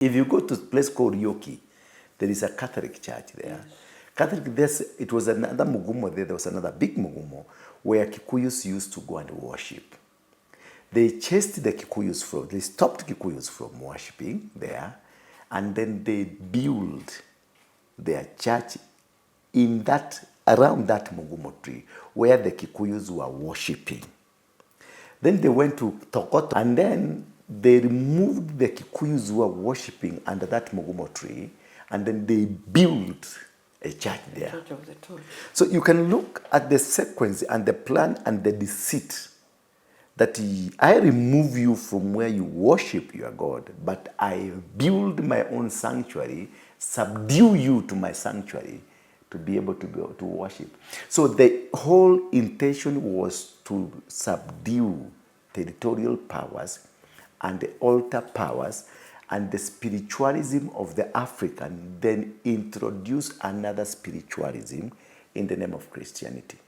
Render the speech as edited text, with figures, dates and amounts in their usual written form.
If you go to a place called Yoki, there is a Catholic church there. Yes. Catholic, it was another Mugumo there. There was another big Mugumo where Kikuyus used to go and worship. They chased the Kikuyus from, they stopped Kikuyus from worshiping there, and then they built their church in that, around that Mugumo tree, where the Kikuyus were worshiping. Then they went to Tokoto, and then they removed the Kikuyus who were worshiping under that Mugumo tree, and then they built a church there. Church of the Torch. So you can look at the sequence and the plan and the deceit that I remove you from where you worship your God, but I build my own sanctuary, subdue you to my sanctuary to be able to go to worship. So the whole intention was to subdue territorial powers and the altar powers and the spiritualism of the African, then introduce another spiritualism in the name of Christianity.